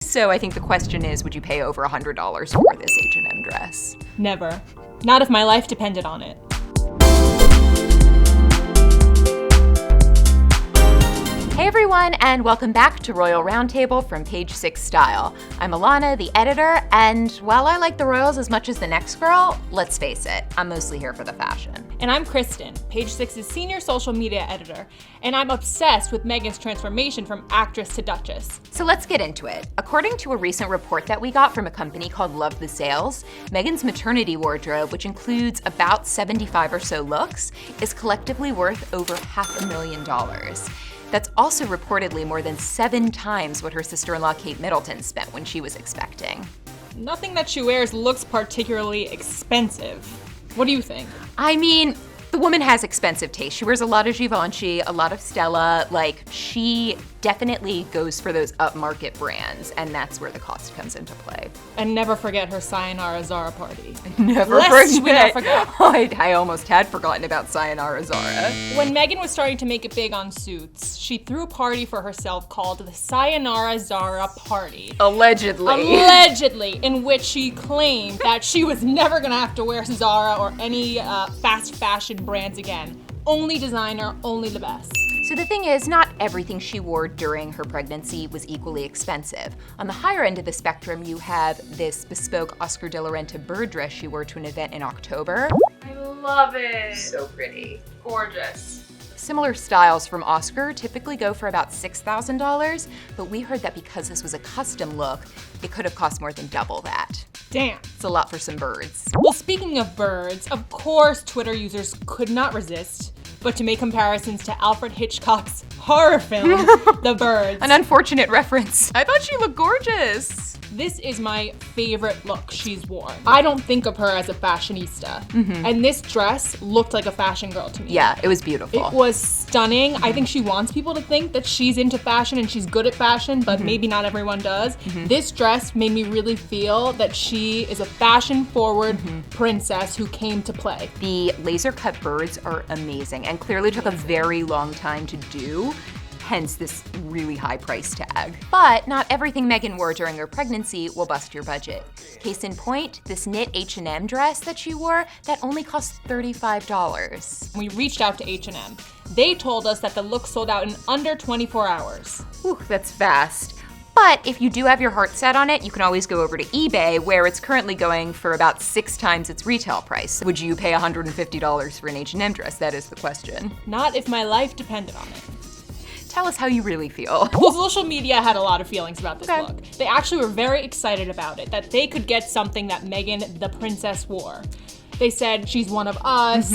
So I think the question is, would you pay over $100 for this H&M dress? Never. Not if my life depended on it. Hey everyone, and welcome back to Royal Roundtable from Page 6 Style. I'm Alana, the editor, and while I like the royals as much as the next girl, let's face it, I'm mostly here for the fashion. And I'm Kristen, Page 6's senior social media editor, and I'm obsessed with Meghan's transformation from actress to duchess. So let's get into it. According to a recent report that we got from a company called Love the Sales, Meghan's maternity wardrobe, which includes about 75 or so looks, is collectively worth over $500,000. That's also reportedly more than 7 times what her sister-in-law Kate Middleton spent when she was expecting. Nothing that she wears looks particularly expensive. What do you think? I mean, the woman has expensive taste. She wears a lot of Givenchy, a lot of Stella. Like, she definitely goes for those upmarket brands, and that's where the cost comes into play. And never forget her Sayonara Zara party. Lest we not forget. I almost had forgotten about Sayonara Zara. When Meghan was starting to make it big on suits, she threw a party for herself called the Sayonara Zara Party. Allegedly, in which she claimed that she was never gonna have to wear Zara or any fast fashion brands again. Only designer, only the best. So the thing is, not everything she wore during her pregnancy was equally expensive. On the higher end of the spectrum, you have this bespoke Oscar de la Renta bird dress she wore to an event in October. I love it. So pretty. Gorgeous. Similar styles from Oscar typically go for about $6,000, but we heard that because this was a custom look, it could have cost more than double that. Damn. It's a lot for some birds. Well, speaking of birds, of course Twitter users could not resist but to make comparisons to Alfred Hitchcock's horror film, The Birds. An unfortunate reference. I thought she looked gorgeous. This is my favorite look she's worn. I don't think of her as a fashionista. And this dress looked like a fashion girl to me. Yeah, it was beautiful. It was stunning. I think she wants people to think that she's into fashion and she's good at fashion, but maybe not everyone does. This dress made me really feel that she is a fashion-forward princess who came to play. The laser cut birds are amazing and clearly took a very long time to do. Hence this really high price tag. But not everything Meghan wore during her pregnancy will bust your budget. Case in point, this knit H&M dress that she wore, that only cost $35. We reached out to H&M. They told us that the look sold out in under 24 hours. Whew, that's fast. But if you do have your heart set on it, you can always go over to eBay, where it's currently going for about 6 times its retail price. Would you pay $150 for an H&M dress? That is the question. Not if my life depended on it. Tell us how you really feel. Well, social media had a lot of feelings about this look. They actually were very excited about it, that they could get something that Meghan, the princess, wore. They said, she's one of us.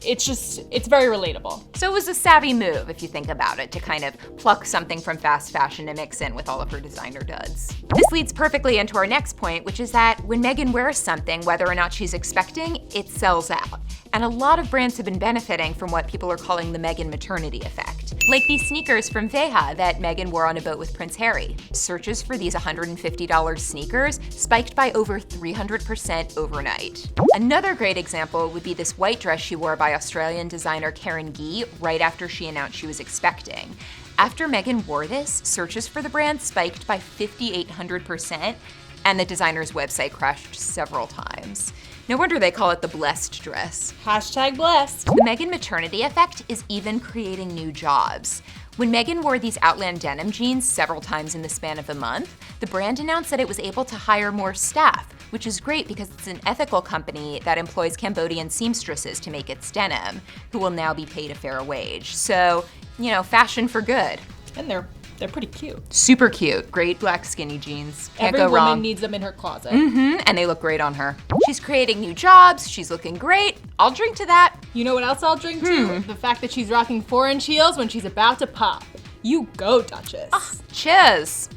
It's very relatable. So it was a savvy move, if you think about it, to kind of pluck something from fast fashion to mix in with all of her designer duds. This leads perfectly into our next point, which is that when Meghan wears something, whether or not she's expecting, it sells out. And a lot of brands have been benefiting from what people are calling the Meghan Maternity Effect. Like these sneakers from VEJA that Meghan wore on a boat with Prince Harry. Searches for these $150 sneakers spiked by over 300% overnight. Another great example would be this white dress she wore by Australian designer Karen Gee right after she announced she was expecting. After Meghan wore this, searches for the brand spiked by 5,800%, and the designer's website crashed several times. No wonder they call it the blessed dress. Hashtag blessed. The Meghan Maternity Effect is even creating new jobs. When Meghan wore these Outland denim jeans several times in the span of a month, the brand announced that it was able to hire more staff, which is great because it's an ethical company that employs Cambodian seamstresses to make its denim, who will now be paid a fair wage. So, you know, fashion for good. And they're pretty cute. Super cute. Great black skinny jeans. Can't Every go wrong. woman needs them in her closet. And they look great on her. She's creating new jobs. She's looking great. I'll drink to that. You know what else I'll drink to? The fact that she's rocking 4-inch heels when she's about to pop. You go, Duchess. Cheers.